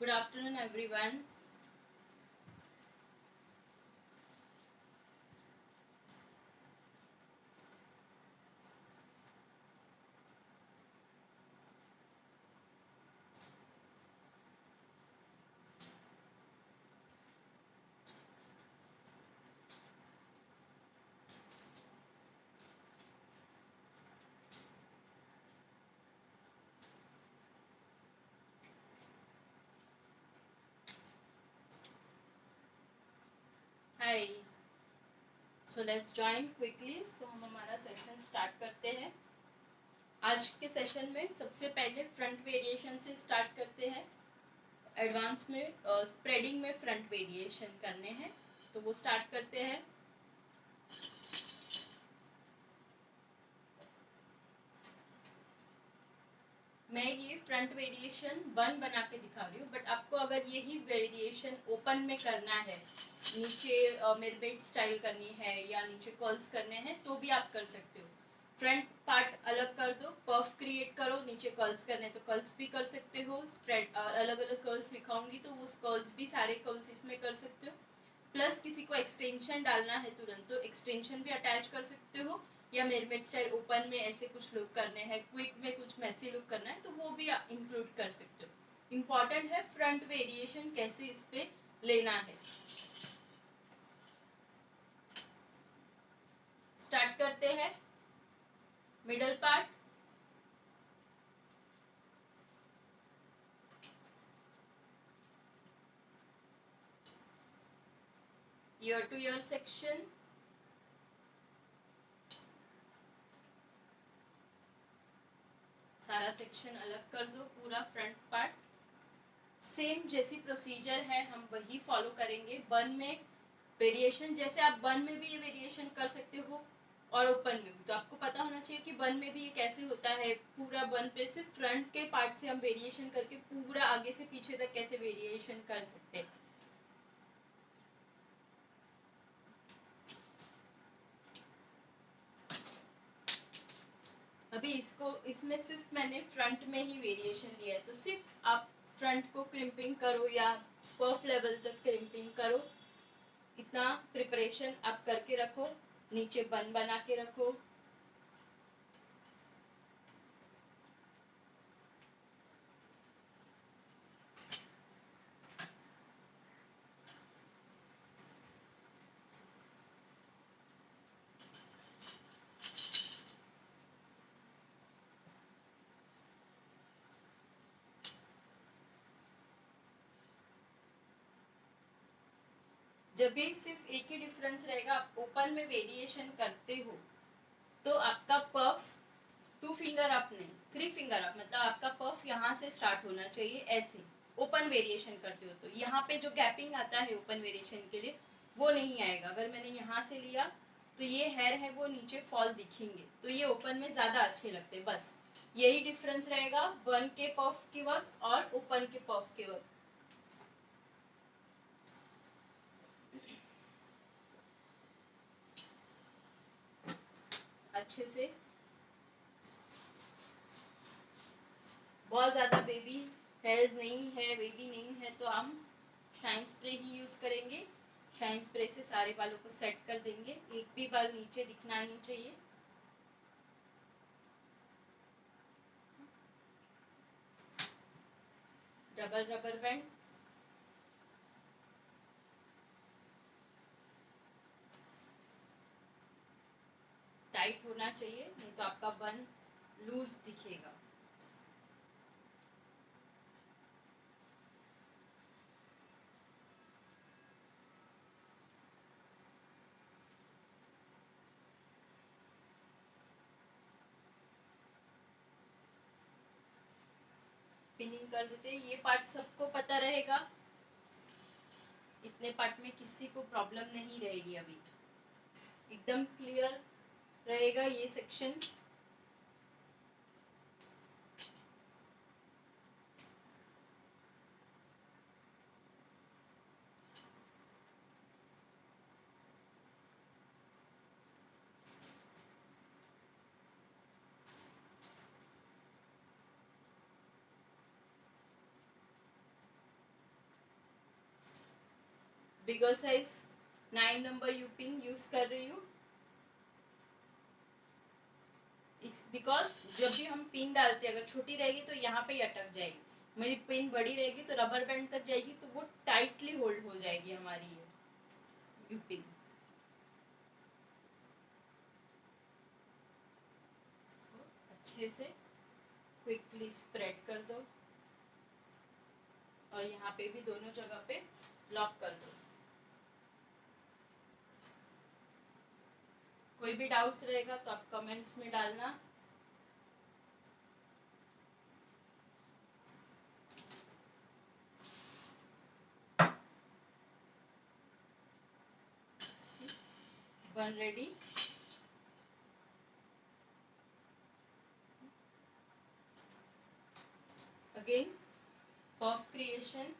Good afternoon, everyone. Hi. So let's join quickly. So हम हमारा session start करते हैं. आज के सेशन में सबसे पहले फ्रंट वेरिएशन से स्टार्ट करते हैं. एडवांस में स्प्रेडिंग में फ्रंट वेरिएशन करने हैं, तो वो स्टार्ट करते हैं. मैं ये फ्रंट वेरिएशन बन बना के दिखा रही हूँ, बट आपको अगर यही वेरिएशन ओपन में करना है, नीचे मिरमेड स्टाइल करनी है या नीचे कर्ल्स करने हैं, तो भी आप कर सकते हो. फ्रंट पार्ट अलग कर दो, पफ क्रिएट करो, नीचे कर्ल्स करने तो कर्ल्स भी कर सकते हो. स्प्रेड अलग अलग कर्ल्स दिखाऊंगी तो वो कर्ल्स भी सारे कर्ल्स इसमें कर सकते हो. प्लस किसी को एक्सटेंशन डालना है तुरंत, तो एक्सटेंशन भी अटैच कर सकते हो. या मेरमेड स्टाइल ओपन में ऐसे कुछ लुक करने हैं, क्विक में कुछ मैसी लुक करना है, तो वो भी इंक्लूड कर सकते हो. इम्पॉर्टेंट है फ्रंट वेरिएशन कैसे इस पे लेना है. स्टार्ट करते हैं. Middle part. Year two year section. सारा सेक्शन अलग कर दो, पूरा फ्रंट पार्ट. सेम जैसी प्रोसीजर है हम वही फॉलो करेंगे. बन में वेरिएशन जैसे आप बन में भी ये वेरिएशन कर सकते हो और ओपन में भी. तो आपको पता होना चाहिए कि बन में भी ये कैसे होता है. पूरा बन पे सिर्फ फ्रंट के पार्ट से हम वेरिएशन करके पूरा आगे से पीछे तक कैसे वेरिएशन कर सकते हैं. अभी इसमें सिर्फ मैंने फ्रंट में ही वेरिएशन लिया है, तो सिर्फ आप फ्रंट को क्रिम्पिंग करो या पफ लेवल तक क्रिम्पिंग करो. इतना प्रिपरेशन आप करके रखो. नीचे बन बना के रखो. जब भी सिर्फ एक ही डिफरेंस रहेगा, आप ओपन में वेरिएशन करते हो तो आपका पफ 2 फिंगर अप नहीं, 3 फिंगर अप, मतलब आपका पफ यहाँ से स्टार्ट होना चाहिए ऐसे. ओपन वेरिएशन करते हो तो यहाँ पे जो गैपिंग आता है ओपन वेरिएशन के लिए वो नहीं आएगा. अगर मैंने यहाँ से लिया तो ये हेयर है वो नीचे फॉल दिखेंगे, तो ये ओपन में ज्यादा अच्छे लगते हैं. बस यही डिफरेंस रहेगा बन के पफ के वक्त और ओपन के पफ के वक्त. अच्छे से. बहुत ज्यादा बेबी हेयर्स नहीं है, बेबी नहीं है, तो हम शाइन स्प्रे ही यूज करेंगे. शाइन स्प्रे से सारे बालों को सेट कर देंगे. एक भी बाल नीचे दिखना नहीं चाहिए. Double rubber band. टाइट होना चाहिए, नहीं तो आपका बन लूज दिखेगा. पिनिंग कर देते. ये पार्ट सबको पता रहेगा. इतने पार्ट में किसी को प्रॉब्लम नहीं रहेगी. अभी एकदम क्लियर रहेगा ये section. Bigger size 9 number you pin use कर रही हूँ, बिकॉज जब भी हम पिन डालते हैं अगर छोटी रहेगी तो यहाँ पे ही अटक जाएगी, मेरी पिन बड़ी रहेगी तो रबर बैंड तक जाएगी तो वो टाइटली होल्ड हो जाएगी हमारी ये यू पिन। अच्छे से क्विकली स्प्रेड कर दो और यहाँ पे भी दोनों जगह पे लॉक कर दो। कोई भी डाउट्स रहेगा तो आप कमेंट्स में डालना। One ready. Again puff creation,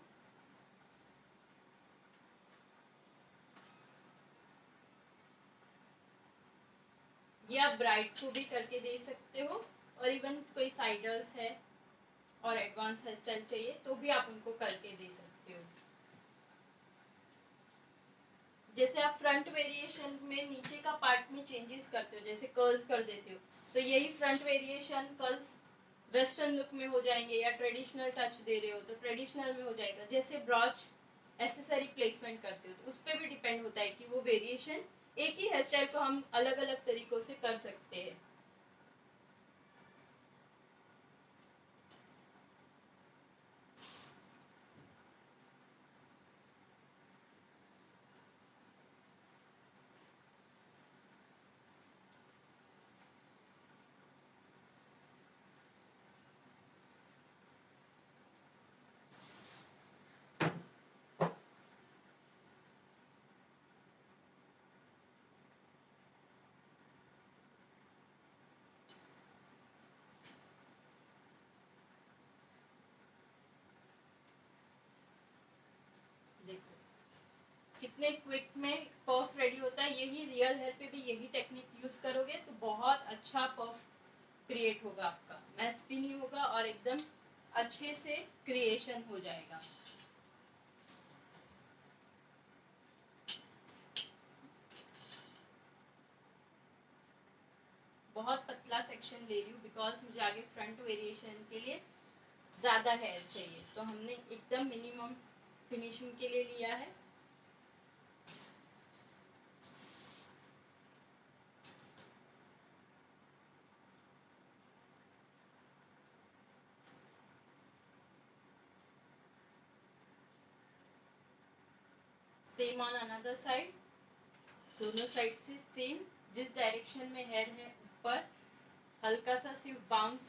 ये आप ब्राइट को भी करके दे सकते हो और इवन कोई साइडर्स है और एडवांस हेयर स्टाइल चाहिए तो भी आप उनको करके दे सकते हो। जैसे आप फ्रंट वेरिएशन में नीचे का पार्ट में चेंजेस करते हो, जैसे कर्ल कर देते हो, तो यही front variation curls western look में हो जाएंगे, या ट्रेडिशनल टच दे रहे हो तो ट्रेडिशनल में हो जाएगा। जैसे ब्रॉच एसेसरी प्लेसमेंट करते हो तो उस पर भी डिपेंड होता है कि वो वेरिएशन एक ही हेयर स्टाइल को हम अलग अलग तरीकों से कर सकते हैं। देखो कितने क्विक में पफ रेडी होता है। यही रियल हेयर पे भी यही टेक्निक यूज करोगे तो बहुत अच्छा पफ क्रिएट होगा, आपका मैस भी नहीं होगा और एकदम अच्छे से क्रिएशन हो जाएगा। बहुत पतला सेक्शन ले रही हूँ बिकॉज मुझे आगे फ्रंट वेरिएशन के लिए ज्यादा हेयर चाहिए, तो हमने एकदम मिनिमम फिनिशिंग के लिए लिया है। सेम ऑन अनदर साइड, दोनों साइड से सेम, जिस डायरेक्शन में हेयर है ऊपर हल्का सा सिर्फ बाउंस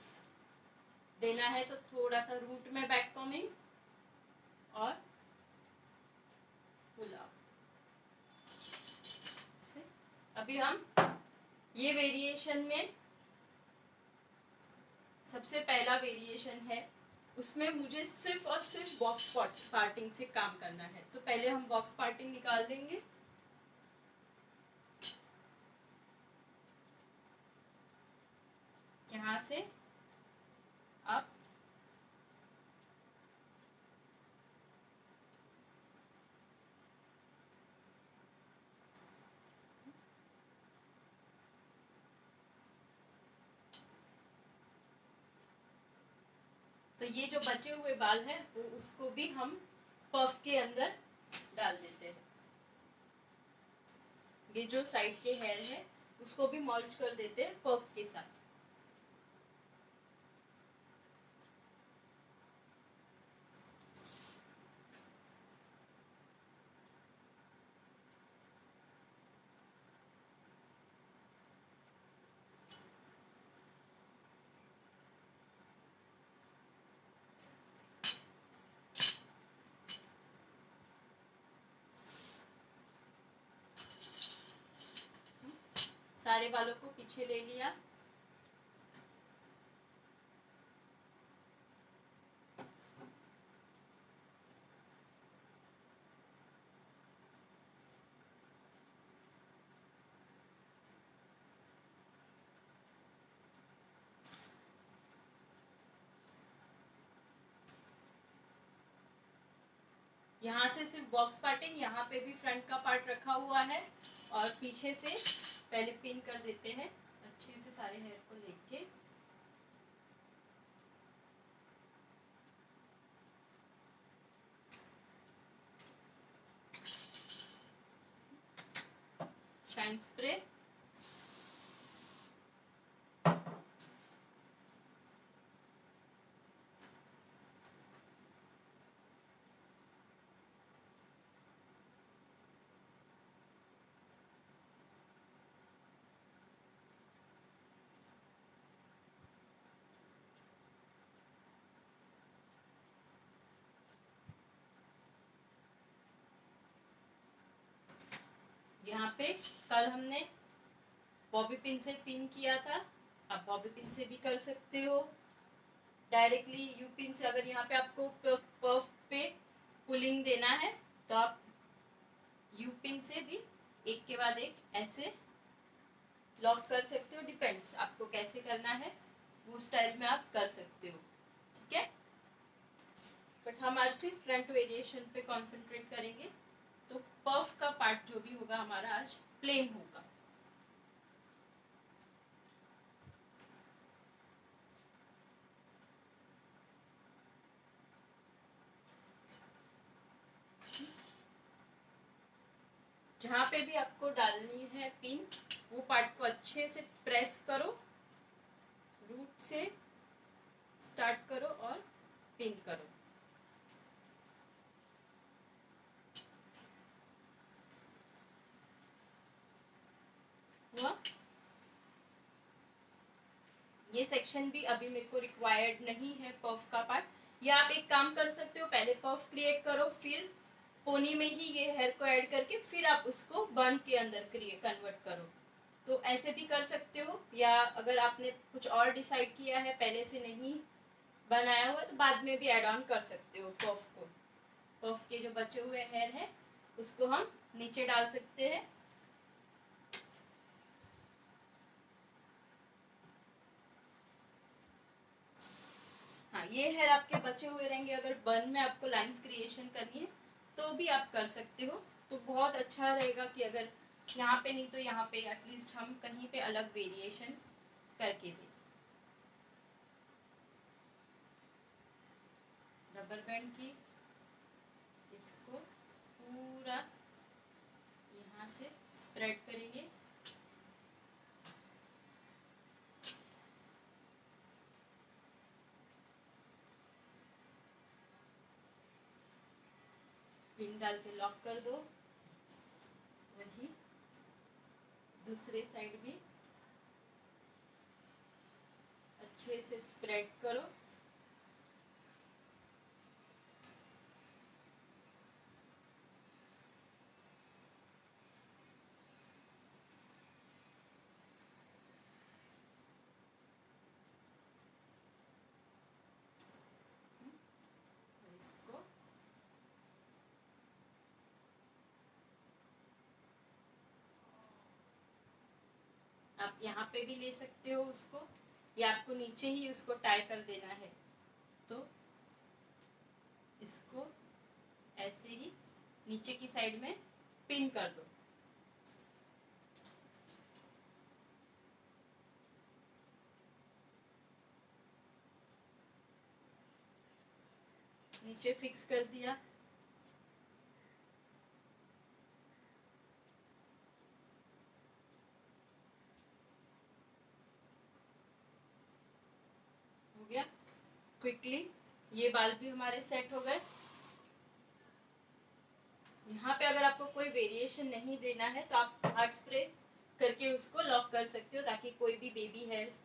देना है, तो थोड़ा सा रूट में बैक कॉमिंग और पुल अप। अभी हम ये वेरिएशन में सबसे पहला वेरिएशन है, उसमें मुझे सिर्फ और सिर्फ बॉक्स पार्टिंग से काम करना है, तो पहले हम बॉक्स पार्टिंग निकाल देंगे। यहाँ से आप तो ये जो बचे हुए बाल हैं वो उसको भी हम पफ के अंदर डाल देते हैं। ये जो साइड के हेयर है उसको भी मर्ज कर देते हैं पफ के साथ। सारे बालों को पीछे ले लिया। यहाँ से सिर्फ बॉक्स पार्टिंग, यहाँ पे भी फ्रंट का पार्ट रखा हुआ है और पीछे से पहले पिन कर देते हैं अच्छे से सारे हेयर को लेके। शाइन स्प्रे, यहाँ पे कल हमने बॉबी पिन से पिन किया था, आप बॉबी पिन से भी कर सकते हो, डायरेक्टली यू पिन से। अगर यहाँ पे आपको पफ पे पुलिंग देना है तो आप यू पिन से भी एक के बाद एक ऐसे लॉक कर सकते हो, डिपेंड्स आपको कैसे करना है वो स्टाइल में आप कर सकते हो, ठीक है। बट हम आज सिर्फ फ्रंट वेरिएशन पे कंसंट्रेट करेंगे, तो पफ का पार्ट जो भी होगा हमारा आज प्लेन होगा। जहां पे भी आपको डालनी है पिन, वो पार्ट को अच्छे से प्रेस करो, रूट से स्टार्ट करो और पिन करो। हुआ? ये सेक्शन भी अभी मेरे को रिक्वायर्ड नहीं है पफ का पार्ट। या आप एक काम कर सकते हो, पहले पफ क्रिएट करो, फिर पोनी में ही ये हेयर को ऐड करके फिर आप उसको बन के अंदर कन्वर्ट करो, तो ऐसे भी कर सकते हो। या अगर आपने कुछ और डिसाइड किया है, पहले से नहीं बनाया हुआ, तो बाद में भी ऐड ऑन कर सकते हो पफ को। पफ के जो बचे हुए हेयर है उसको हम नीचे डाल सकते हैं। हाँ, ये हेयर आपके बचे हुए रहेंगे। अगर बन में आपको लाइंस क्रिएशन करनी है तो भी आप कर सकते हो, तो बहुत अच्छा रहेगा कि अगर यहाँ पे नहीं तो यहाँ पे एटलीस्ट हम कहीं पे अलग वेरिएशन करके दें। रबर बैंड की इसको पूरा यहाँ से स्प्रेड करेंगे, पिन डाल के लॉक कर दो। वही दूसरे साइड भी अच्छे से स्प्रेड करो। इसको आप यहाँ पे भी ले सकते हो उसको, या आपको नीचे ही उसको टाई कर देना है तो इसको ऐसे ही नीचे की साइड में पिन कर दो। नीचे फिक्स कर दिया। हो गया क्विकली, ये बाल भी हमारे सेट हो गए। यहाँ पे अगर आपको कोई वेरिएशन नहीं देना है तो आप हार्ड स्प्रे करके उसको लॉक कर सकते हो, ताकि कोई भी बेबी हेयर्स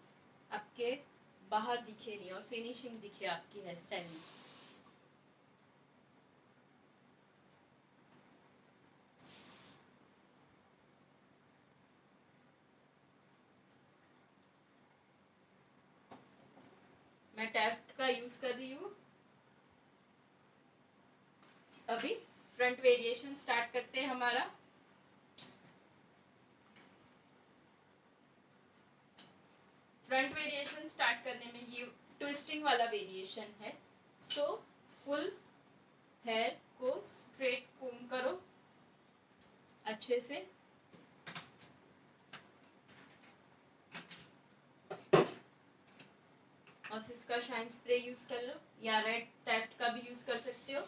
आपके बाहर दिखे नहीं और फिनिशिंग दिखे आपकी हेयर स्टाइल में। मैं टैफ्ट का यूज कर रही हूँ। अभी फ्रंट वेरिएशन स्टार्ट करते हैं हमारा। फ्रंट वेरिएशन स्टार्ट करने में ये ट्विस्टिंग वाला वेरिएशन है, सो फुल हेयर इसको स्ट्रेट कोम करो अच्छे से। और इसका शाइन स्प्रे यूज कर लो या रेड टैफ्ट का भी यूज कर सकते हो।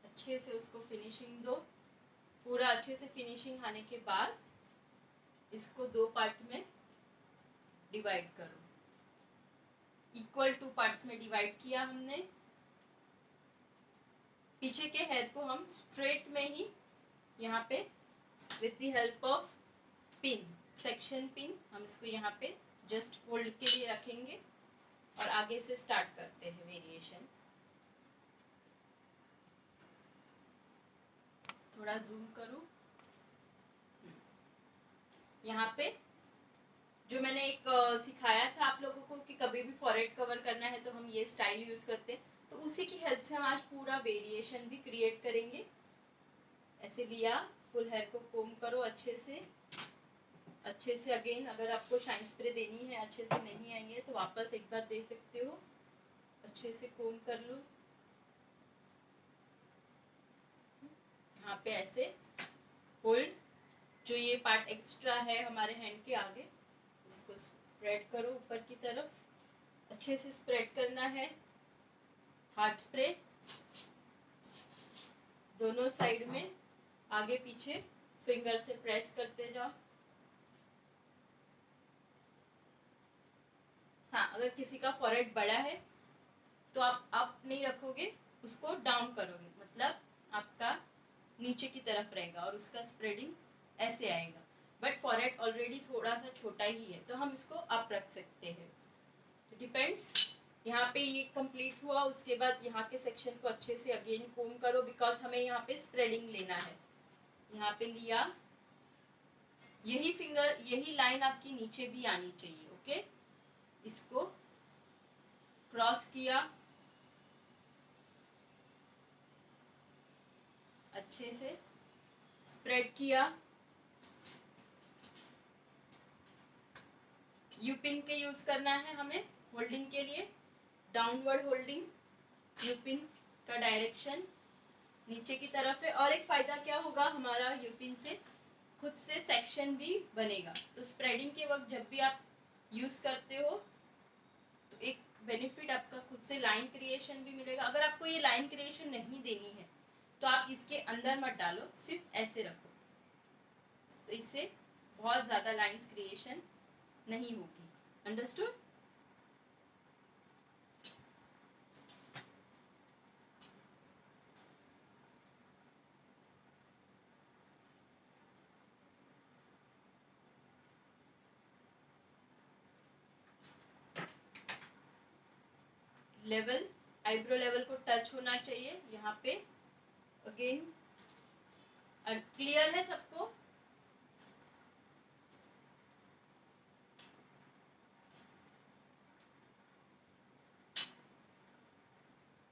अच्छे से उसको फिनिशिंग दो। पूरा अच्छे से फिनिशिंग आने के बाद इसको 2 पार्ट में डिवाइड करो। इक्वल 2 पार्ट्स में डिवाइड किया हमने। पीछे के हेयर को हम स्ट्रेट में ही यहाँ पे with the help of pin, section pin, हम इसको यहाँ पे जस्ट होल्ड के लिए रखेंगे और आगे से स्टार्ट करते हैं वेरिएशन। थोड़ा जूम करूं। यहाँ पे जो मैंने एक सिखाया था आप लोगों को कि कभी भी फॉरहेड कवर करना है तो हम ये स्टाइल यूज करते हैं, तो उसी की हेल्प से हम आज पूरा वेरिएशन भी क्रिएट करेंगे। ऐसे लिया, फुल हेयर को कोम करो अच्छे से अगेन अगर आपको शाइन स्प्रे देनी है, अच्छे से नहीं आई है तो वापस एक बार दे सकते हो। अच्छे से कोम कर लो। यहाँ पे ऐसे होल्ड, जो ये पार्ट एक्स्ट्रा है हमारे हैंड के आगे इसको स्प्रेड करो ऊपर की तरफ। अच्छे से स्प्रेड करना है। हार्ड स्प्रे दोनों साइड में आगे पीछे फिंगर से प्रेस करते जाओ। हाँ, अगर किसी का फॉरहेड बड़ा है तो आप अप नहीं रखोगे, उसको डाउन करोगे, मतलब आपका नीचे की तरफ रहेगा और उसका स्प्रेडिंग ऐसे आएगा। बट फॉरहेड ऑलरेडी थोड़ा सा छोटा ही है तो हम इसको अप रख सकते हैं, डिपेंड्स। यहाँ पे ये कंप्लीट हुआ, उसके बाद यहाँ के सेक्शन को अच्छे से अगेन कोम करो बिकॉज हमें यहाँ पे स्प्रेडिंग लेना है। यहाँ पे लिया, यही फिंगर, यही लाइन आपकी नीचे भी आनी चाहिए। ओके, इसको क्रॉस किया अच्छे से, स्प्रेड किया। यू पिन के यूज करना है हमें होल्डिंग के लिए, डाउनवर्ड होल्डिंग। यू पिन का डायरेक्शन नीचे की तरफ है। और एक फायदा क्या होगा हमारा, यू पिन से खुद से सेक्शन भी बनेगा, तो स्प्रेडिंग के वक्त जब भी आप यूज करते हो तो एक बेनिफिट आपका खुद से लाइन क्रिएशन भी मिलेगा। अगर आपको ये लाइन क्रिएशन नहीं देनी है तो आप इसके अंदर मत डालो, सिर्फ ऐसे रखो, तो इससे बहुत ज्यादा लाइंस क्रिएशन नहीं होगी। अंडरस्टूड? लेवल, आईब्रो लेवल को टच होना चाहिए यहाँ पे। अगेन क्लियर है सबको?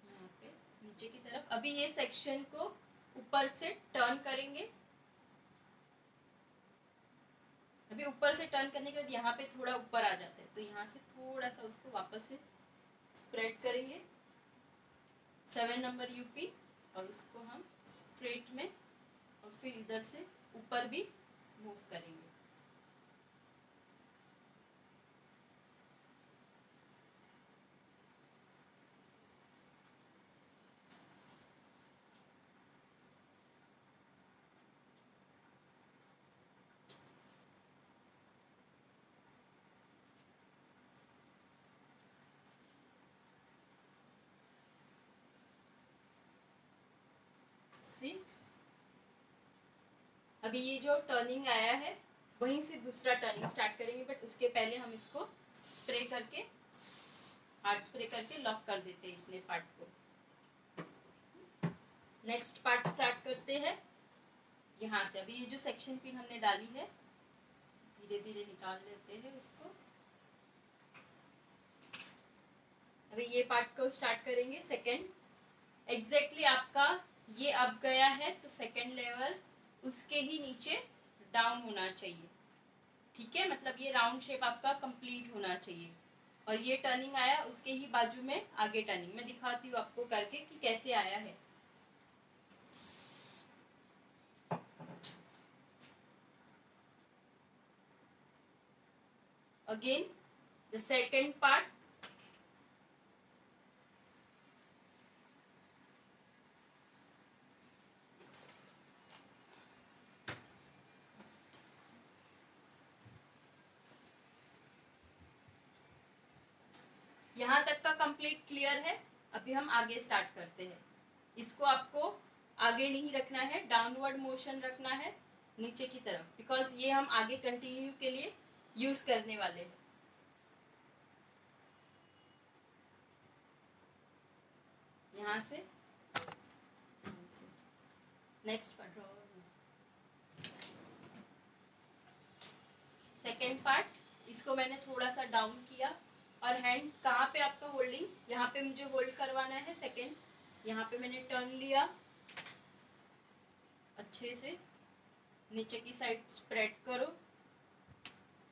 यहाँ पे नीचे की तरफ। अभी ये सेक्शन को ऊपर से टर्न करेंगे। अभी ऊपर से टर्न करने के बाद यहाँ पे थोड़ा ऊपर आ जाता है, तो यहाँ से थोड़ा सा उसको वापस से स्प्रेड करेंगे 7 नंबर यूपी, और उसको हम स्ट्रेट में और फिर इधर से ऊपर भी मूव करेंगे। अभी ये जो टर्निंग आया है वहीं से दूसरा टर्निंग स्टार्ट करेंगे, बट उसके पहले हम इसको स्प्रे करके, हार्ड स्प्रे करके लॉक कर देते हैं इतने पार्ट को। नेक्स्ट पार्ट स्टार्ट करते हैं यहाँ से। अभी ये जो सेक्शन पिन हमने डाली है धीरे धीरे निकाल लेते हैं इसको। अभी ये पार्ट को स्टार्ट करेंगे सेकंड। एग्जैक्टली आपका ये अब गया है तो सेकंड लेवल उसके ही नीचे डाउन होना चाहिए। ठीक है, मतलब ये राउंड शेप आपका कंप्लीट होना चाहिए। और ये टर्निंग आया, उसके ही बाजू में आगे टर्निंग। मैं दिखाती हूँ आपको करके कि कैसे आया है। अगेन द सेकेंड पार्ट, यहाँ तक का कंप्लीट क्लियर है। अभी हम आगे स्टार्ट करते हैं। इसको आपको आगे नहीं रखना है, डाउनवर्ड मोशन रखना है नीचे की तरफ, बिकॉज ये हम आगे कंटिन्यू के लिए यूज करने वाले हैं। यहाँ से नेक्स्ट पार्ट, सेकेंड पार्ट, इसको मैंने थोड़ा सा डाउन किया और हैंड कहाँ पे आपका होल्डिंग, यहाँ पे मुझे होल्ड करवाना है सेकेंड। यहाँ पे मैंने टर्न लिया, अच्छे से नीचे की साइड स्प्रेड करो,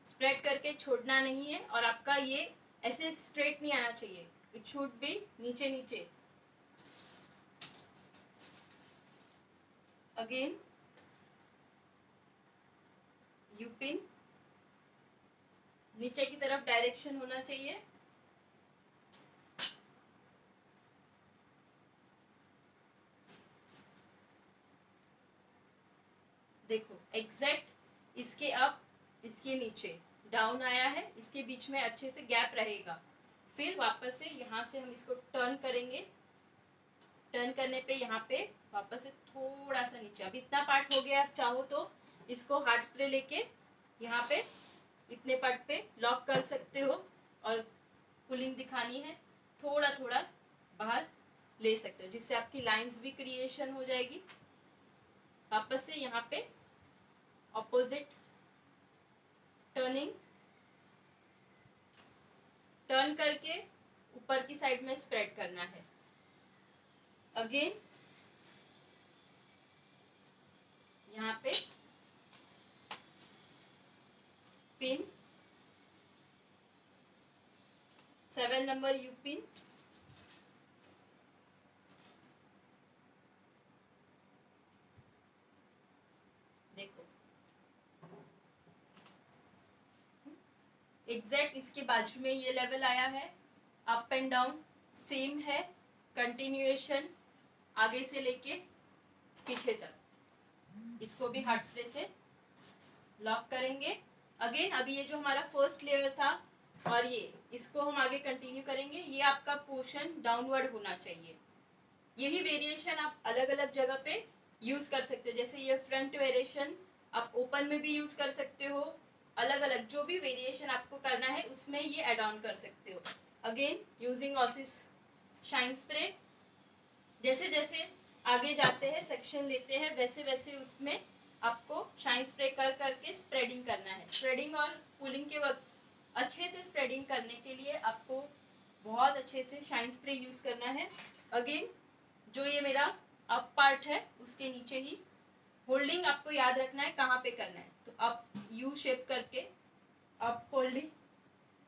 स्प्रेड करके छोड़ना नहीं है। और आपका ये ऐसे स्ट्रेट नहीं आना चाहिए, इट शुड बी नीचे नीचे। अगेन यू पिन, नीचे की तरफ डायरेक्शन होना चाहिए। देखो एग्जैक्ट इसके अब इसके नीचे डाउन आया है, इसके बीच में अच्छे से गैप रहेगा। फिर वापस से यहाँ से हम इसको टर्न करेंगे। टर्न करने पे यहाँ पे वापस से थोड़ा सा नीचे, अब इतना पार्ट हो गया। आप चाहो तो इसको हार्ड स्प्रे लेके यहाँ पे इतने पार्ट पे लॉक कर सकते हो और पुलिंग दिखानी है, थोड़ा थोड़ा बाहर ले सकते हो, जिससे आपकी लाइंस भी क्रिएशन हो जाएगी। वापस से यहाँ पे ऑपोजिट टर्निंग, टर्न करके ऊपर की साइड में स्प्रेड करना है। अगेन यहाँ पे पिन, 7 नंबर यू पिन, देखो एग्जैक्ट इसके बाजू में ये लेवल आया है। अप एंड डाउन सेम है, कंटिन्यूएशन आगे से लेके पीछे तक। इसको भी हार्ड स्प्रे से लॉक करेंगे। अगेन अभी ये जो हमारा फर्स्ट लेयर था और ये, इसको हम आगे कंटिन्यू करेंगे। ये आपका पोर्शन डाउनवर्ड होना चाहिए। यही वेरिएशन आप अलग अलग जगह पे यूज कर सकते हो। जैसे ये फ्रंट वेरिएशन आप ओपन में भी यूज कर सकते हो। अलग अलग जो भी वेरिएशन आपको करना है उसमें ये एड ऑन कर सकते हो। Again using oasis shine spray, जैसे जैसे आगे जाते हैं सेक्शन लेते हैं वैसे वैसे उसमें आपको शाइन स्प्रे कर करके स्प्रेडिंग करना है। स्प्रेडिंग और पुलिंग के वक्त अच्छे से स्प्रेडिंग करने के लिए आपको बहुत अच्छे से शाइन स्प्रे यूज करना है। अगेन जो ये मेरा अप पार्ट है उसके नीचे ही होल्डिंग आपको याद रखना है कहाँ पे करना है। तो अप यू शेप करके अप होल्डिंग,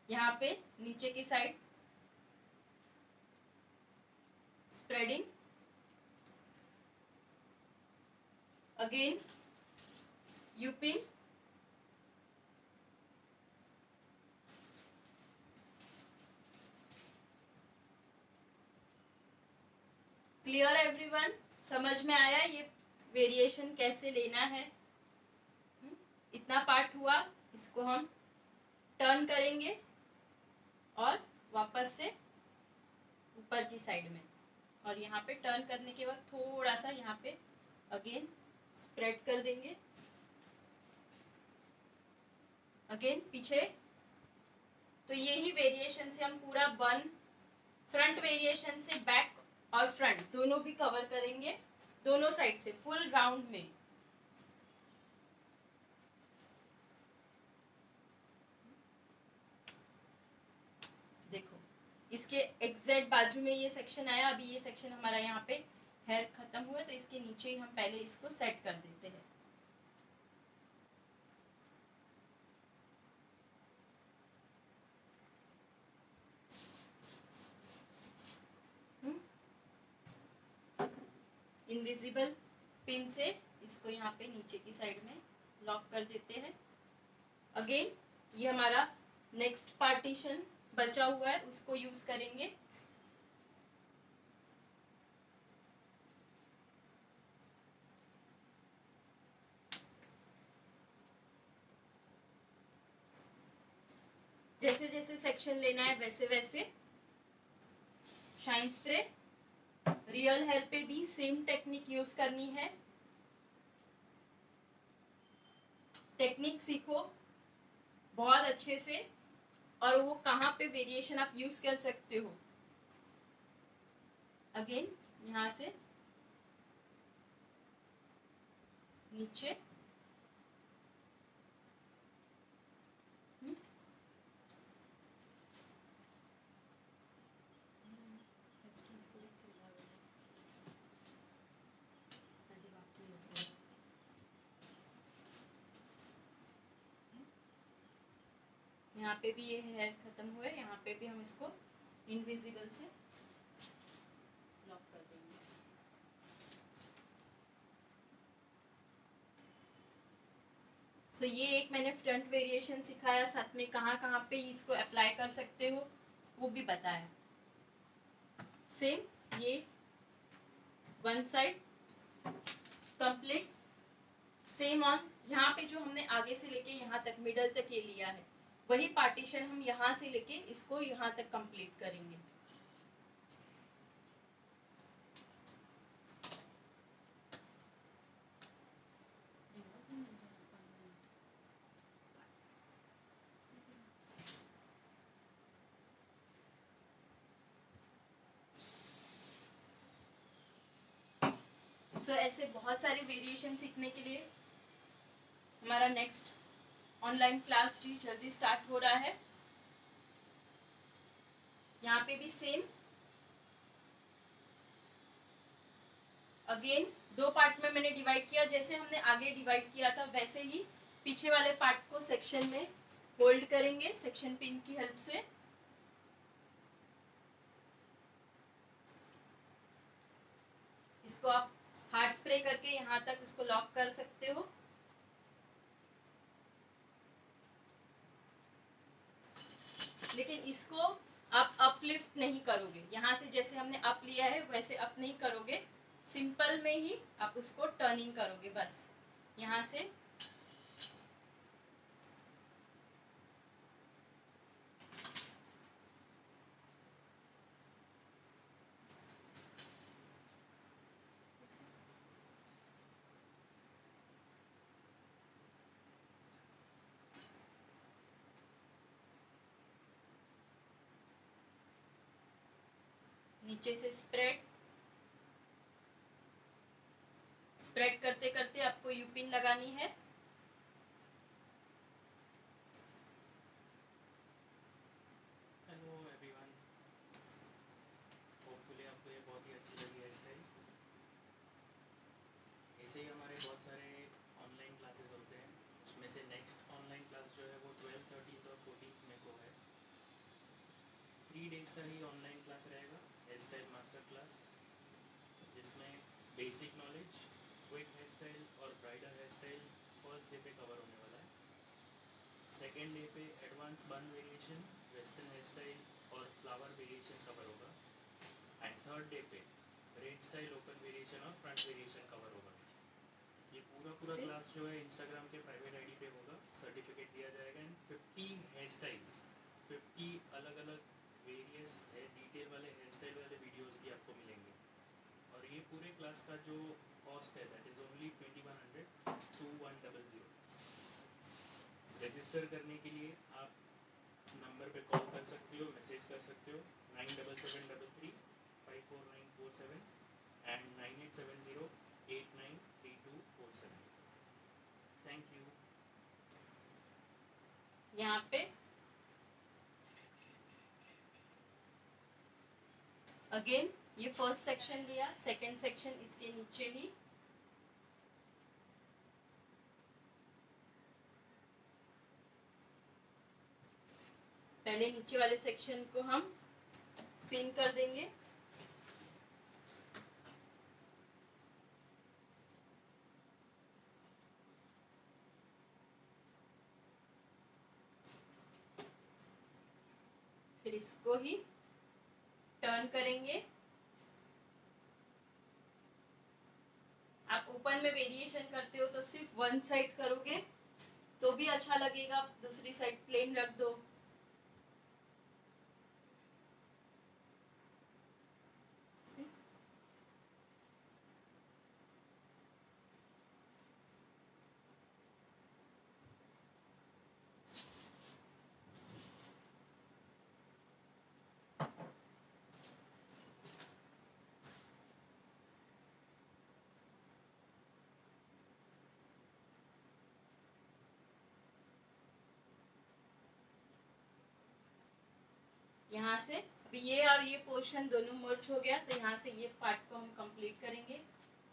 यहाँ पे नीचे की side spreading, again you pin, clear everyone, समझ में आया ये वेरिएशन कैसे लेना है। इतना पार्ट हुआ, इसको हम टर्न करेंगे और वापस से ऊपर की साइड में, और यहाँ पे टर्न करने के बाद थोड़ा सा यहाँ पे अगेन स्प्रेड कर देंगे। अगेन पीछे। तो यही वेरिएशन से हम पूरा बन, फ्रंट वेरिएशन से बैक और फ्रंट दोनों भी कवर करेंगे, दोनों साइड से फुल राउंड में। देखो इसके एग्जैक्ट बाजू में ये सेक्शन आया। अभी ये सेक्शन हमारा यहाँ पे हेयर खत्म हुआ, तो इसके नीचे ही हम पहले इसको सेट कर देते हैं। इनविजिबल पिन से इसको यहाँ पे नीचे की साइड में लॉक कर देते हैं। अगेन ये हमारा नेक्स्ट पार्टीशन बचा हुआ है, उसको यूज करेंगे। जैसे जैसे सेक्शन लेना है वैसे वैसे शाइन स्प्रे, रियल हेयर पे भी सेम टेक्निक यूज करनी है। टेक्निक सीखो बहुत अच्छे से, और वो कहाँ पे वेरिएशन आप यूज कर सकते हो। अगेन यहां से नीचे यहाँ पे भी ये हेयर खत्म हुए, यहाँ पे भी हम इसको इनविजिबल से लॉक कर देंगे। सो ये एक मैंने फ्रंट वेरिएशन सिखाया, साथ में कहाँ कहाँ पे इसको अप्लाई कर सकते हो वो भी बताया। सेम ये one side complete, same on यहाँ पे जो हमने आगे से लेके यहाँ तक मिडल तक ये लिया है, वही पार्टीशन हम यहाँ से लेके इसको यहाँ तक कंप्लीट करेंगे। सो ऐसे बहुत सारे वेरिएशन सीखने के लिए हमारा नेक्स्ट ऑनलाइन क्लास भी जल्दी स्टार्ट हो रहा है। यहाँ पे भी सेम अगेन दो पार्ट में मैंने डिवाइड किया, जैसे हमने आगे डिवाइड किया था वैसे ही पीछे वाले पार्ट को सेक्शन में होल्ड करेंगे सेक्शन पिन की हेल्प से। इसको आप हार्ड स्प्रे करके यहाँ तक इसको लॉक कर सकते हो। लेकिन इसको आप अपलिफ्ट नहीं करोगे, यहाँ से जैसे हमने अप लिया है वैसे अप नहीं करोगे, सिंपल में ही आप उसको टर्निंग करोगे बस यहाँ से। नीचे से स्प्रेड करते करते आपको यू पिन लगानी है। हेलो एवरीवन, होपफुली आपको ये बहुत ही अच्छी लगी है स्टाइल। ऐसे ही हमारे बहुत सारे ऑनलाइन क्लासेस होते हैं, उसमें से नेक्स्ट ऑनलाइन क्लास जो है वो 12, 13 और 14 में को है। 3 डेज़ का ही ऑनलाइन क्लास रहेगा, हेयर स्टाइल मास्टर क्लास, जिसमें basic knowledge, quick hair style और bridal hair style first day पे कवर होने वाला है। सेकेंड डे पे advance bun variation, western hair style और फ्लावर वेरिएशन कवर होगा। एंड थर्ड डे पे रेड स्टाइल, ओपन वेरिएशन और फ्रंट वेरिएशन कवर होगा। ये पूरा क्लास जो है इंस्टाग्राम के प्राइवेट आईडी पे होगा, सर्टिफिकेट दिया जाएगा। एंड 50 हेयर स्टाइल्स, 50 अलग अलग वेरियस है डिटेल वाले हेयर स्टाइल वाले वीडियोस भी आपको मिलेंगे। और ये पूरे क्लास का जो कॉस्ट है दैट इज़ ओनली 2100 2100। रजिस्टर करने के लिए आप नंबर पे कॉल कर सकते हो, मैसेज कर सकते हो 9773 54947 एंड 9870893247। Thank you. यहाँ पे अगेन ये फर्स्ट सेक्शन लिया, सेकेंड सेक्शन इसके नीचे ही पहले नीचे वाले सेक्शन को हम पिन कर देंगे। फिर इसको ही टर्न करेंगे। आप ओपन में वेरिएशन करते हो तो सिर्फ वन साइड करोगे तो भी अच्छा लगेगा, दूसरी साइड प्लेन रख दो। यहाँ से अभी ये और ये पोर्शन दोनों मर्ज हो गया, तो यहाँ से ये पार्ट को हम कंप्लीट करेंगे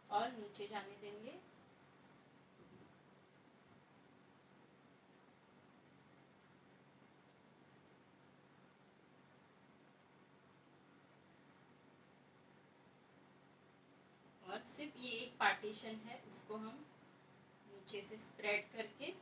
और नीचे जाने देंगे। और सिर्फ ये एक पार्टीशन है, उसको हम नीचे से स्प्रेड करके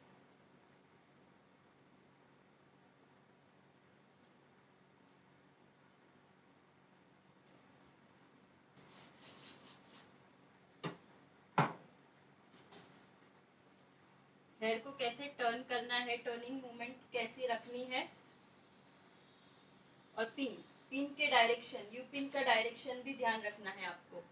हेयर को कैसे टर्न करना है, टर्निंग मोमेंट कैसे रखनी है, और पिन पिन के डायरेक्शन, यू पिन का डायरेक्शन भी ध्यान रखना है आपको।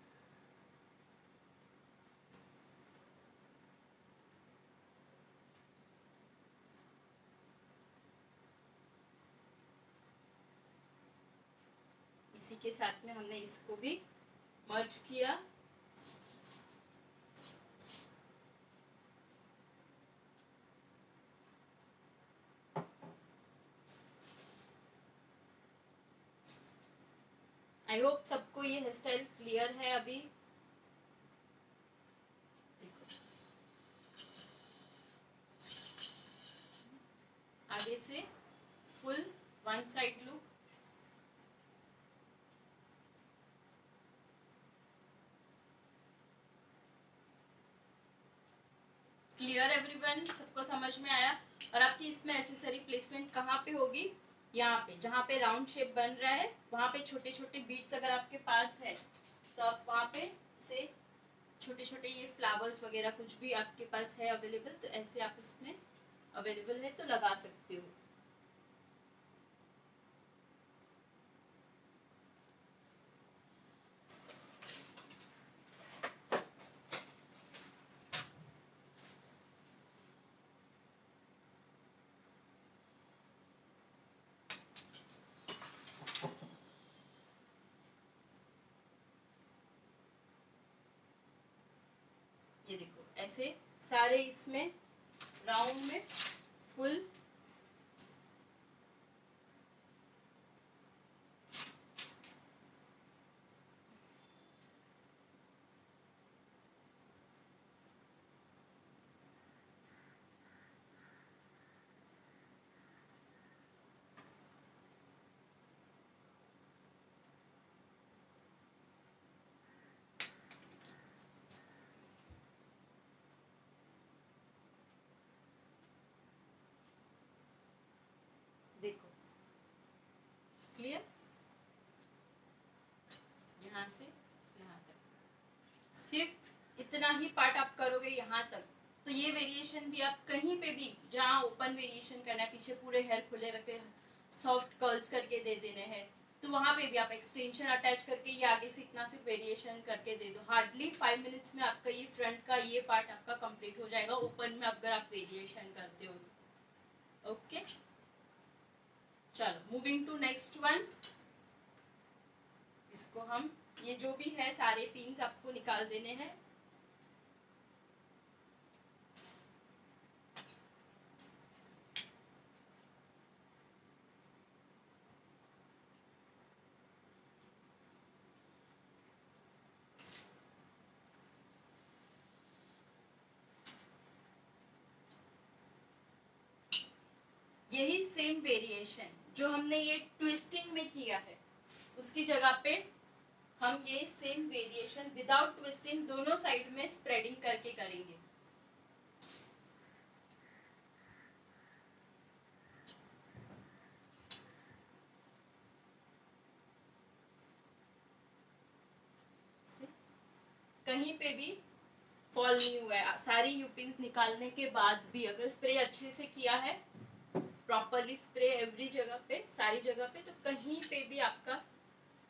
इसी के साथ में हमने इसको भी मर्ज किया। आई होप सबको ये हेयर स्टाइल क्लियर है। अभी देखो आगे से full one side look. Clear everyone, सबको समझ में आया? और आपकी इसमें एसेसरी प्लेसमेंट कहाँ पे होगी? यहाँ पे, जहाँ पे राउंड शेप बन रहा है वहाँ पे छोटे छोटे बीट्स अगर आपके पास है तो आप वहाँ पे से छोटे छोटे ये फ्लावर्स वगैरह कुछ भी आपके पास है अवेलेबल, तो ऐसे आप उसमें अवेलेबल है तो लगा सकते हो। ये देखो ऐसे सारे इसमें राउंड में फुल देखो क्लियर, यहाँ से यहाँ तक सिर्फ इतना ही पार्ट आप करोगे यहाँ तक, तो ये वेरिएशन भी आप कहीं पे भी जहाँ ओपन वेरिएशन करना है, पीछे पूरे हेयर खुले रखे सॉफ्ट कर्ल्स करके दे देने हैं, तो वहां पे भी आप एक्सटेंशन अटैच करके ये आगे से इतना से वेरिएशन करके दे दो। हार्डली 5 मिनट्स में आपका ये फ्रंट का ये पार्ट आपका कंप्लीट हो जाएगा ओपन में अगर आप वेरिएशन करते हो तो। ओके चलो मूविंग टू नेक्स्ट वन। इसको हम ये जो भी है सारे पिन्स आपको निकाल देने हैं। यही सेम वेरिएशन जो हमने ये ट्विस्टिंग में किया है उसकी जगह पे हम ये सेम वेरिएशन विदाउट ट्विस्टिंग दोनों साइड में स्प्रेडिंग करके करेंगे। कहीं पे भी फॉल नहीं हुआ है। सारी यूपिंस निकालने के बाद भी अगर स्प्रे अच्छे से किया है, प्रॉपरली स्प्रे एवरी जगह पे, सारी जगह पे, तो कहीं पे भी आपका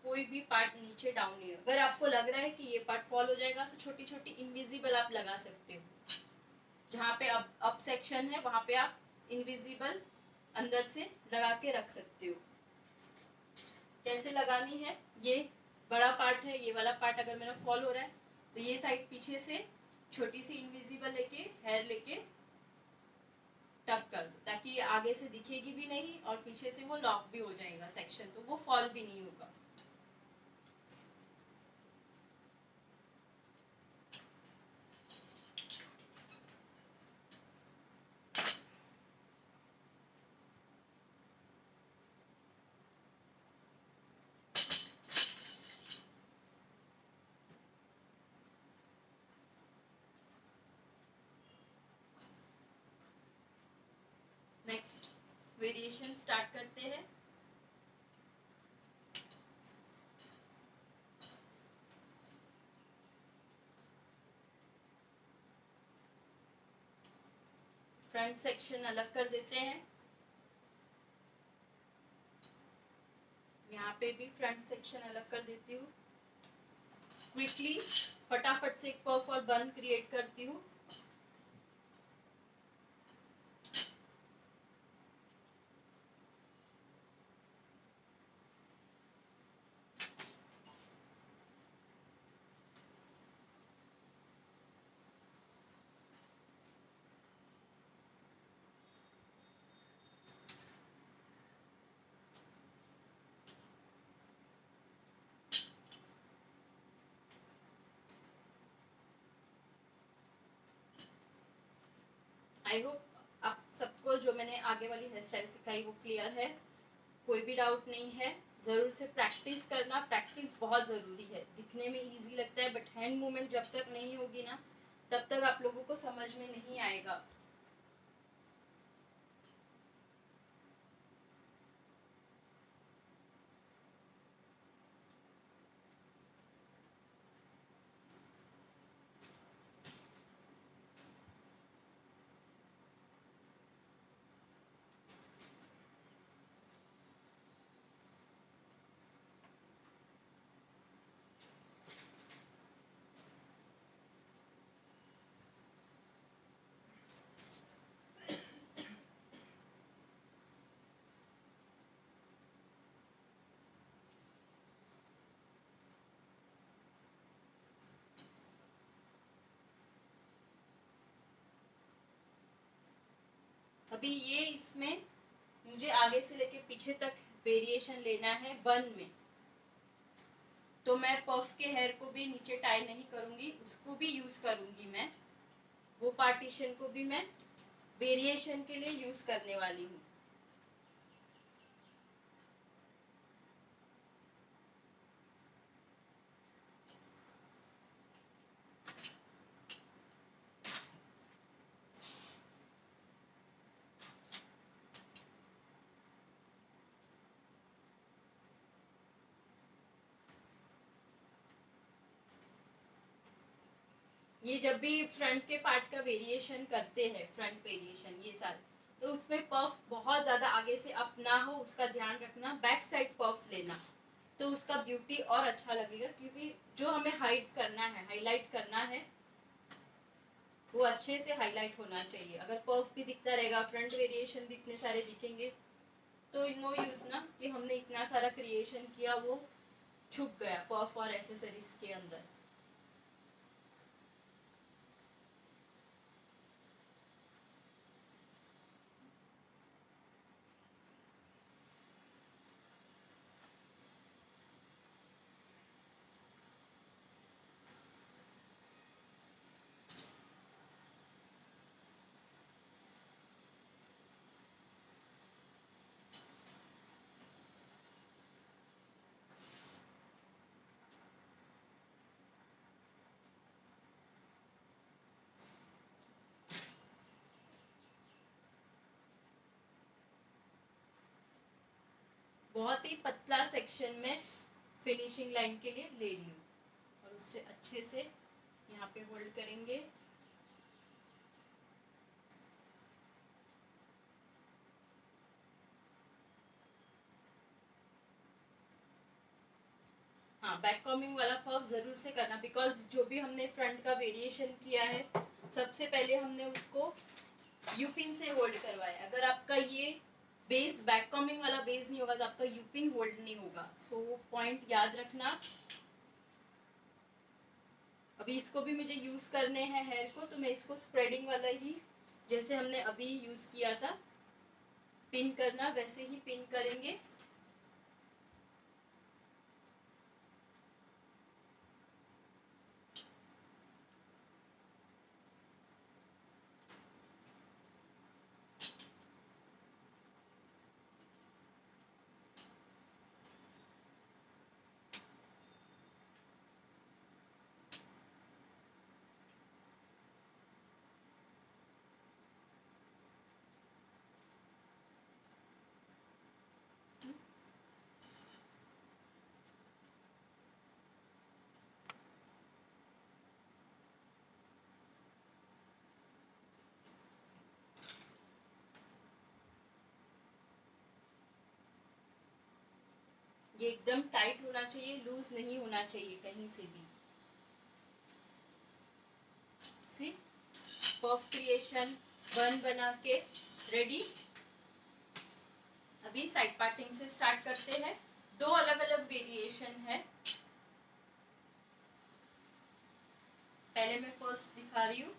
कोई भी पार्ट नीचे डाउन नहीं है। अगर आपको लग रहा है कि ये पार्ट फॉल हो जाएगा तो छोटी छोटी इनविजिबल आप लगा सकते हो। जहाँ पे अप सेक्शन है वहां पे आप इनविजिबल अंदर से लगा के रख सकते हो। कैसे लगानी है, ये बड़ा पार्ट है, ये वाला पार्ट अगर मेरा फॉल हो रहा है तो ये साइड पीछे से छोटी सी इनविजिबल लेके, हेयर लेके टक कर दो, ताकि आगे से दिखेगी भी नहीं और पीछे से वो लॉक भी हो जाएगा सेक्शन, तो वो फॉल भी नहीं होगा। नेक्स्ट वेरिएशन स्टार्ट करते हैं। फ्रंट सेक्शन अलग कर देते हैं। यहाँ पे भी फ्रंट सेक्शन अलग कर देती हूँ। क्विकली फटाफट से एक पफ और बन क्रिएट करती हूँ। आई होप आप सबको जो मैंने आगे वाली हेयर स्टाइल सिखाई वो क्लियर है, कोई भी डाउट नहीं है। जरूर से प्रैक्टिस करना, प्रैक्टिस बहुत जरूरी है। दिखने में इजी लगता है बट हैंड मूवमेंट जब तक नहीं होगी ना तब तक आप लोगों को समझ में नहीं आएगा। अभी ये इसमें मुझे आगे से लेके पीछे तक वेरिएशन लेना है बन में, तो मैं पफ के हेयर को भी नीचे टाई नहीं करूंगी, उसको भी यूज करूंगी मैं। वो पार्टीशन को भी मैं वेरिएशन के लिए यूज करने वाली हूँ। ये जब भी फ्रंट के पार्ट का वेरिएशन करते हैं, फ्रंट वेरिएशन ये सारे, तो उसमें पफ बहुत ज्यादा आगे से अप ना हो उसका ध्यान रखना। बैक साइड पफ लेना तो उसका ब्यूटी और अच्छा लगेगा, क्योंकि जो हमें हाइड करना है, हाईलाइट करना है, वो अच्छे से हाईलाइट होना चाहिए। अगर पफ भी दिखता रहेगा, फ्रंट वेरिएशन भी इतने सारे दिखेंगे तो नो यूज ना कि हमने इतना सारा क्रिएशन किया वो छुप गया पफ और एसेसरीज के अंदर। बहुत ही पतला सेक्शन में फिनिशिंग लाइन के लिए ले रही हूँ और उससे अच्छे से यहाँ पे होल्ड करेंगे। हाँ, बैक कॉम्बिंग वाला पफ जरूर से करना, बिकॉज जो भी हमने फ्रंट का वेरिएशन किया है सबसे पहले हमने उसको यूपिन से होल्ड करवाया। अगर आपका ये बेस बैक कॉम्बिंग वाला बेस नहीं होगा तो आपका यूपिन होल्ड नहीं होगा। सो पॉइंट याद रखना। अभी इसको भी मुझे यूज करने हैं हेयर को, तो मैं इसको स्प्रेडिंग वाला ही जैसे हमने अभी यूज किया था पिन करना वैसे ही पिन करेंगे। ये एकदम टाइट होना चाहिए, लूज नहीं होना चाहिए कहीं से भी। सी पफ क्रिएशन बन बना के रेडी। अभी साइड पार्टिंग से स्टार्ट करते हैं। दो अलग अलग वेरिएशन है। पहले मैं फर्स्ट दिखा रही हूँ,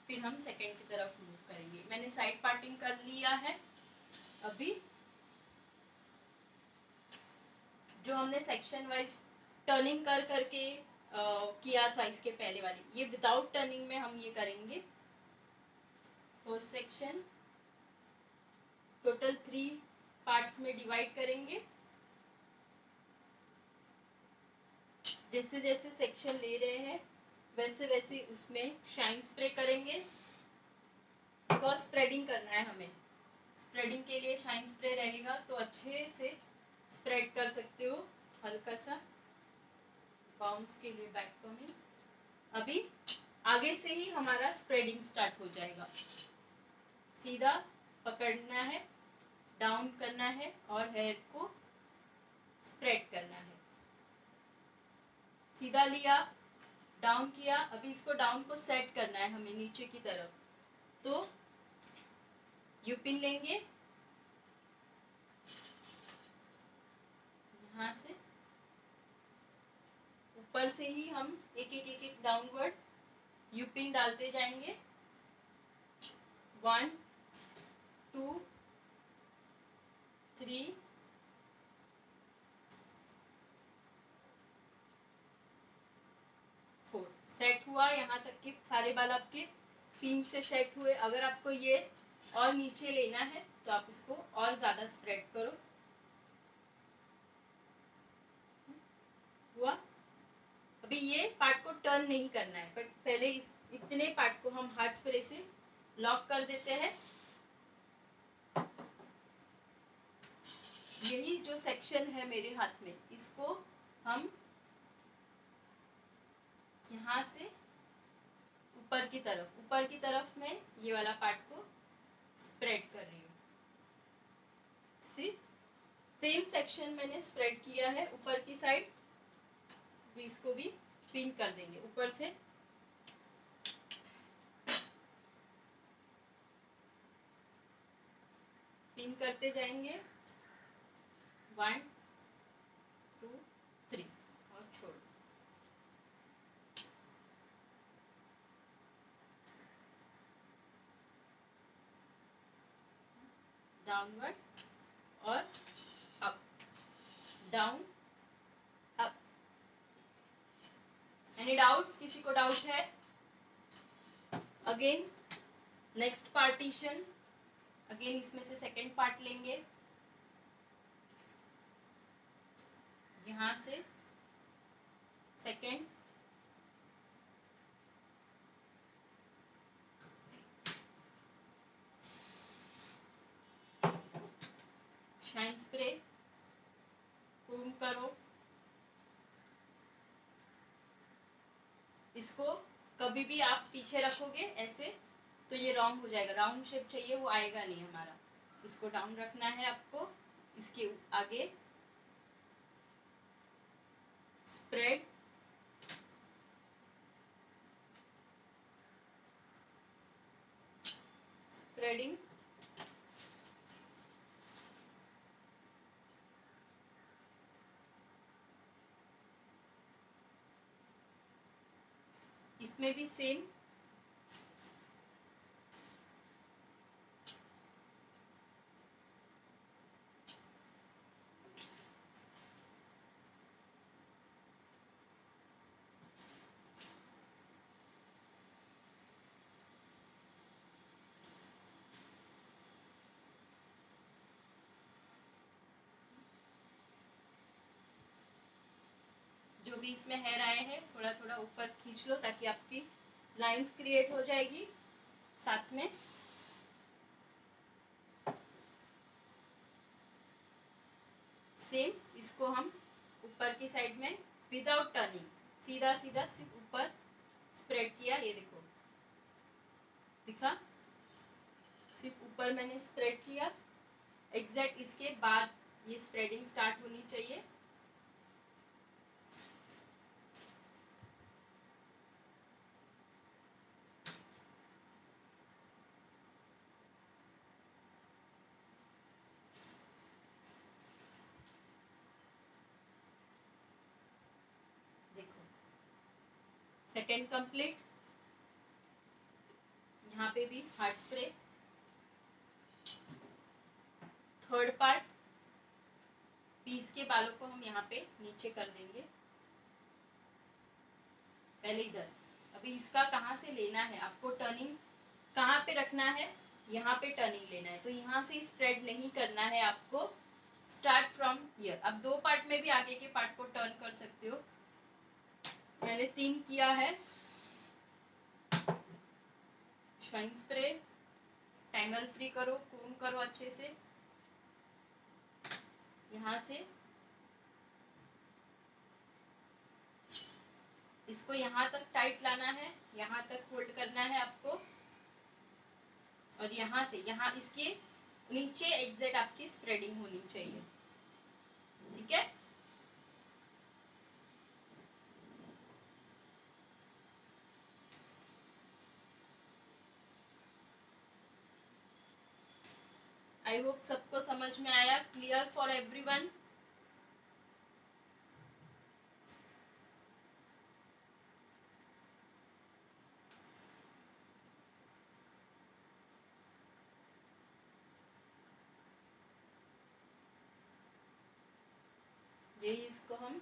फिर हम सेकेंड की तरफ मूव करेंगे। मैंने साइड पार्टिंग कर लिया है। अभी जो हमने सेक्शन वाइज टर्निंग कर करके किया था इसके पहले वाली, ये विदाउट टर्निंग में हम ये करेंगे। फर्स्ट सेक्शन टोटल 3 पार्ट्स में डिवाइड करेंगे। जैसे जैसे सेक्शन ले रहे हैं वैसे वैसे उसमें शाइन स्प्रे करेंगे, बिकॉज स्प्रेडिंग करना है हमें। स्प्रेडिंग के लिए शाइन स्प्रे रहेगा तो अच्छे से स्प्रेड कर सकते हो। हल्का सा बाउंस के लिए बैक कॉम्बिंग। अभी आगे से ही हमारा स्प्रेडिंग स्टार्ट हो जाएगा। सीधा पकड़ना है, डाउन करना है और हेयर को स्प्रेड करना है। सीधा लिया, डाउन किया। अभी इसको डाउन को सेट करना है हमें नीचे की तरफ, तो यूपिन लेंगे यहां से। ऊपर से ही हम एक एक एक एक डाउनवर्ड यूपिन डालते जाएंगे। 1 2 3 4 सेट हुआ। यहाँ तक के सारे बाल आपके पिन से सेट हुए। अगर आपको ये और नीचे लेना है तो आप इसको और ज्यादा स्प्रेड करो। हुआ। अभी ये पार्ट को टर्न नहीं करना है, बट पहले इतने पार्ट को हम हाथ स्प्रे से लॉक कर देते हैं। यही जो सेक्शन है मेरे हाथ में, इसको हम यहाँ से ऊपर की तरफ में ये वाला पार्ट को स्प्रेड कर रही हूँ। सी सेम सेक्शन मैंने स्प्रेड किया है ऊपर की साइड। इसको भी पिन कर देंगे ऊपर से। पिन करते जाएंगे 1 2 3 और छोड़ दो। डाउनवर्ड और up, down up. Any doubts? किसी को डाउट है? अगेन नेक्स्ट पार्टीशन, अगेन इसमें से सेकेंड पार्ट लेंगे। यहां से सेकेंड, शाइन स्प्रे, कोम करो। इसको कभी भी आप पीछे रखोगे ऐसे तो ये रॉन्ग हो जाएगा, राउंड शेप चाहिए, वो आएगा नहीं हमारा। इसको डाउन रखना है आपको, इसके आगे स्प्रेड, स्प्रेडिंग, इसमें भी सेम, जो भी इसमें हेयर आए हैं थोड़ा थोड़ा ऊपर खींच लो ताकि आपकी लाइंस क्रिएट हो जाएगी साथ में। सेम इसको हम ऊपर की साइड में विदाउट टर्निंग सीधा सीधा सिर्फ ऊपर स्प्रेड किया, ये देखो दिखा, सिर्फ ऊपर मैंने स्प्रेड किया। एग्जैक्ट इसके बाद ये स्प्रेडिंग स्टार्ट होनी चाहिए। देखो सेकेंड कंप्लीट, यहाँ पे भी hard spray. Third part, piece के बालों को हम यहाँ पे नीचे कर देंगे, पहले इधर। अभी इसका कहाँ से लेना है आपको, टर्निंग कहाँ पे रखना है, यहाँ पे टर्निंग लेना है, तो यहाँ से स्प्रेड नहीं करना है आपको, स्टार्ट फ्रॉम हियर। अब दो पार्ट में भी आगे के पार्ट को टर्न कर सकते हो, मैंने 3 किया है। शाइन स्प्रे, टैंगल फ्री करो, कोम करो अच्छे से, यहाँ से इसको यहाँ तक टाइट लाना है, यहाँ तक होल्ड करना है आपको, और यहाँ से यहाँ इसके नीचे एग्जैक्ट आपकी स्प्रेडिंग होनी चाहिए, ठीक है। आई होप सबको समझ में आया, क्लियर फॉर एवरीवन। यही इसको हम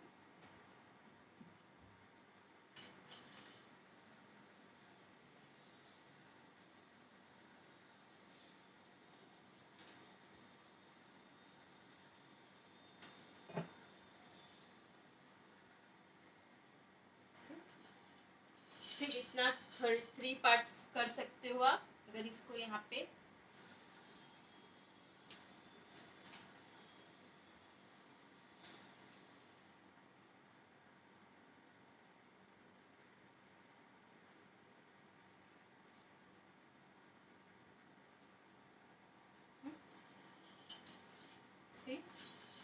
सिर्फ इतना 3 पार्ट्स कर सकते हो आप। अगर इसको यहाँ पे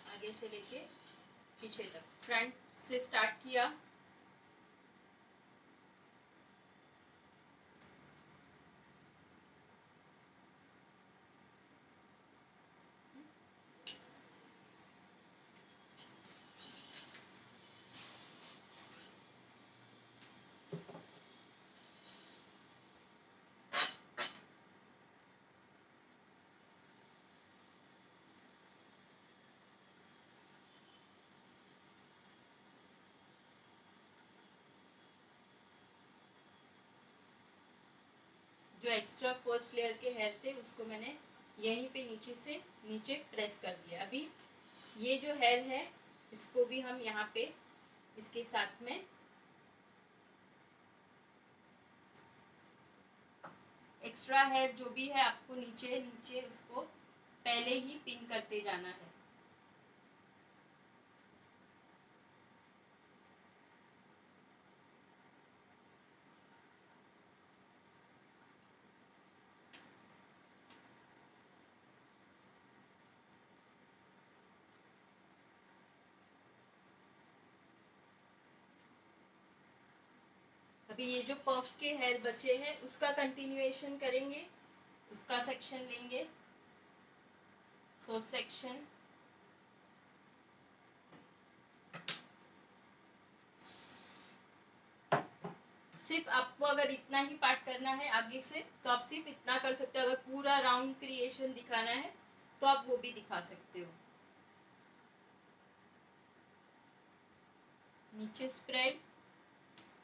आगे से लेके पीछे तक, फ्रंट से स्टार्ट किया, जो एक्स्ट्रा फर्स्ट लेयर के हेयर थे उसको मैंने यहीं पे नीचे से नीचे प्रेस कर दिया। अभी ये जो हेयर है इसको भी हम यहाँ पे इसके साथ में एक्स्ट्रा हेयर जो भी है आपको नीचे नीचे उसको पहले ही पिन करते जाना है। अभी ये जो पफ के हेयर बचे हैं उसका कंटिन्यूएशन करेंगे, उसका सेक्शन लेंगे, फर्स्ट सेक्शन। सिर्फ आपको अगर इतना ही पार्ट करना है आगे से तो आप सिर्फ इतना कर सकते हो। अगर पूरा राउंड क्रिएशन दिखाना है तो आप वो भी दिखा सकते हो। नीचे स्प्रेड,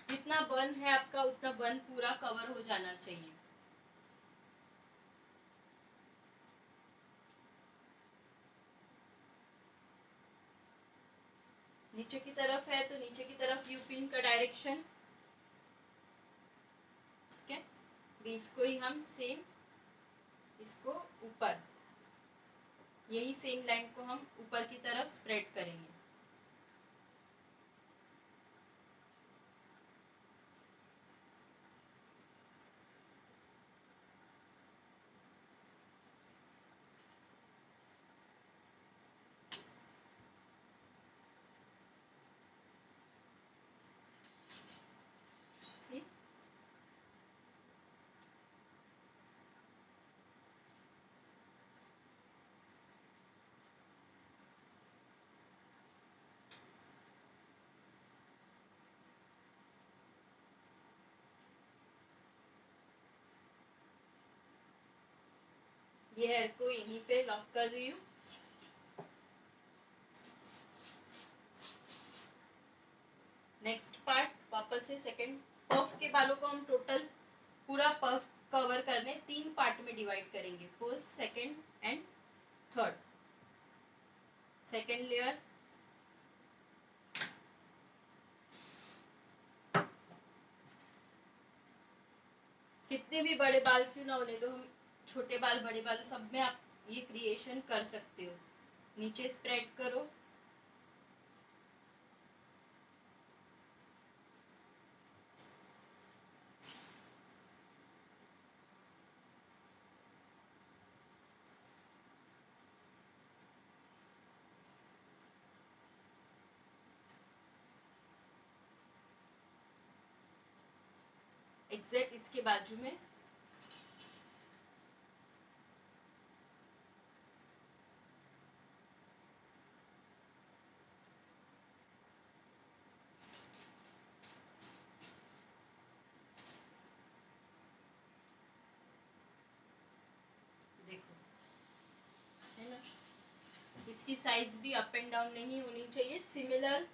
जितना बन है आपका उतना बन पूरा कवर हो जाना चाहिए। नीचे की तरफ है तो नीचे की तरफ यू पिन का डायरेक्शन, ठीक है। भी इसको ही हम सेम, इसको ऊपर, यही सेम लाइन को हम ऊपर की तरफ स्प्रेड करेंगे। See? ये हेयर को यहीं पे लॉक कर रही हूँ। नेक्स्ट पार्ट वापस से सेकंड पफ के बालों को हम टोटल पूरा पफ कवर करने 3 पार्ट में डिवाइड करेंगे, first, second and third. Second layer, कितने भी बड़े बाल क्यों ना होने दो, हम छोटे बाल बड़े बाल सब में आप ये क्रिएशन कर सकते हो। नीचे स्प्रेड करो, एग्जैक्ट इसके बाजू में। देखो है ना, इसकी साइज भी अप एंड डाउन नहीं होनी चाहिए, सिमिलर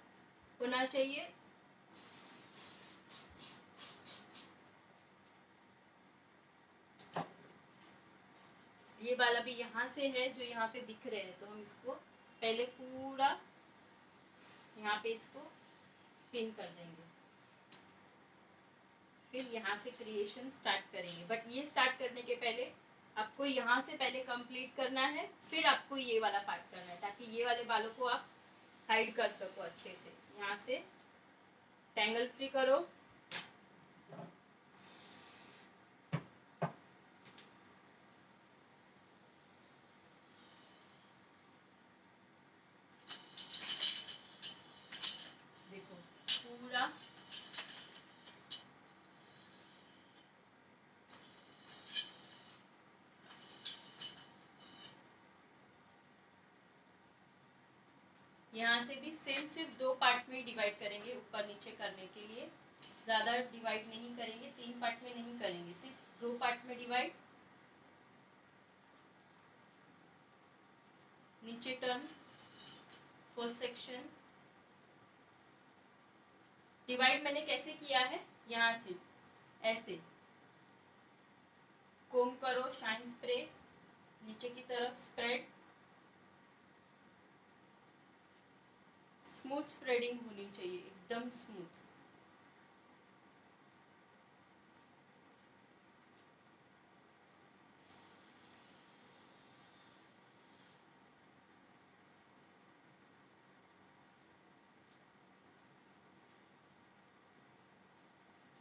होना चाहिए। ये बाल अभी यहाँ से है जो यहाँ पे दिख रहे हैं, तो हम इसको पहले पूरा यहाँ पे इसको पिन कर देंगे, फिर यहाँ से क्रिएशन स्टार्ट करेंगे। बट ये स्टार्ट करने के पहले आपको यहाँ से पहले कंप्लीट करना है, फिर आपको ये वाला पार्ट करना है, ताकि ये वाले बालों को आप हाइड कर सको अच्छे से। यहाँ से टैंगल फ्री करो, देखो पूरा यहाँ से भी सेम सिर्फ 2 पार्ट में डिवाइड करेंगे, ऊपर नीचे करने के लिए ज्यादा डिवाइड नहीं करेंगे, 3 पार्ट में नहीं करेंगे, सिर्फ 2 पार्ट में डिवाइड। नीचे टर्न, फर्स्ट सेक्शन। डिवाइड मैंने कैसे किया है, यहाँ से ऐसे कोम करो, शाइन स्प्रे, नीचे की तरफ स्प्रेड, स्मूथ स्प्रेडिंग होनी चाहिए, एकदम स्मूथ।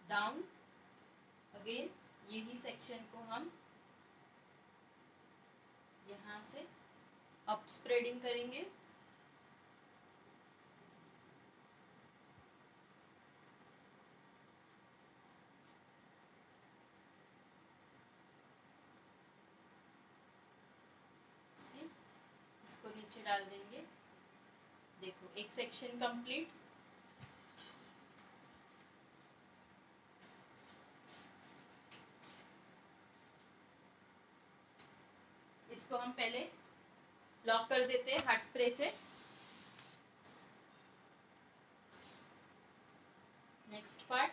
डाउन अगेन, यही सेक्शन को हम यहाँ से अप स्प्रेडिंग करेंगे, डाल देंगे। देखो एक सेक्शन कंप्लीट। इसको हम पहले लॉक कर देते हैं हार्ड स्प्रे से। नेक्स्ट पार्ट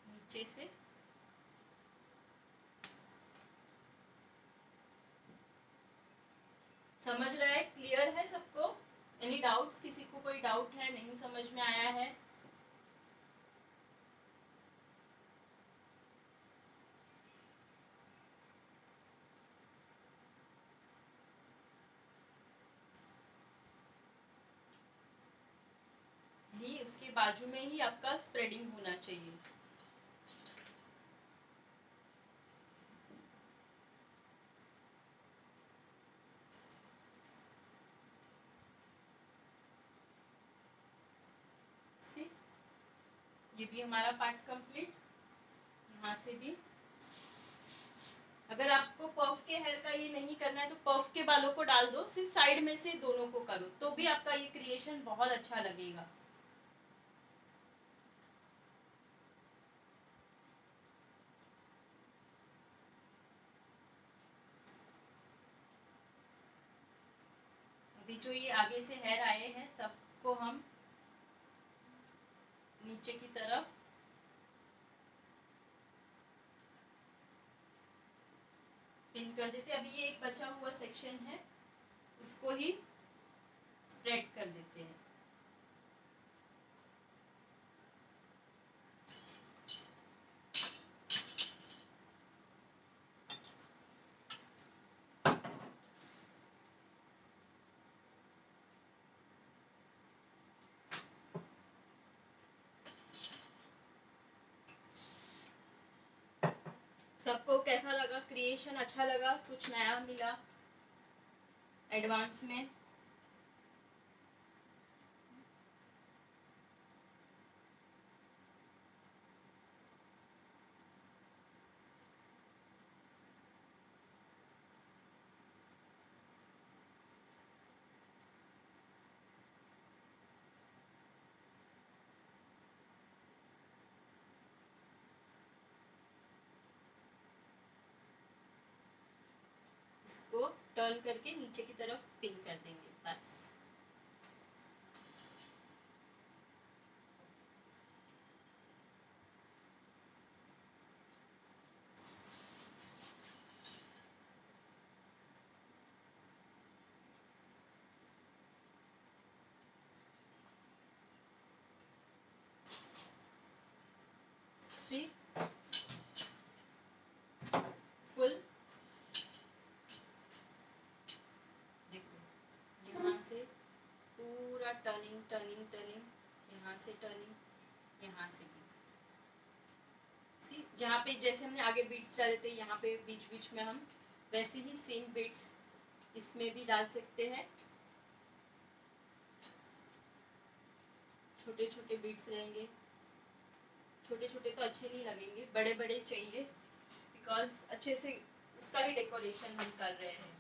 नीचे से समझ रहा है? क्लियर है सबको? Any doubts? किसी को कोई डाउट है, नहीं समझ में आया है? ही उसके बाजू में ही आपका स्प्रेडिंग होना चाहिए। ये भी हमारा पार्ट कंप्लीट। यहाँ से भी अगर आपको पफ के हेयर का ये नहीं करना है तो पफ के बालों को डाल दो, सिर्फ साइड में से दोनों को करो तो भी आपका ये क्रिएशन बहुत अच्छा लगेगा। अभी जो ये आगे से हेयर आए हैं सबको हम नीचे की तरफ पिन कर देते। अभी ये एक बचा हुआ सेक्शन है, उसको ही स्प्रेड कर देते हैं। सबको कैसा लगा क्रिएशन? अच्छा लगा? कुछ नया मिला एडवांस में? इसको टर्न करके नीचे की तरफ पिन कर देंगे बस। सी फुल देखो, यहाँ से पूरा टर्निंग टर्निंग टर्निंग, यहाँ से टर्निंग, यहाँ से भी सी। जहाँ पे जैसे हमने आगे बीट्स डाले थे यहाँ पे बीच बीच में हम वैसे ही सेम बीट्स इसमें भी डाल सकते हैं। छोटे छोटे बीट्स रहेंगे। छोटे छोटे तो अच्छे नहीं लगेंगे, बड़े बड़े चाहिए बिकॉज अच्छे से उसका भी डेकोरेशन हम कर रहे हैं।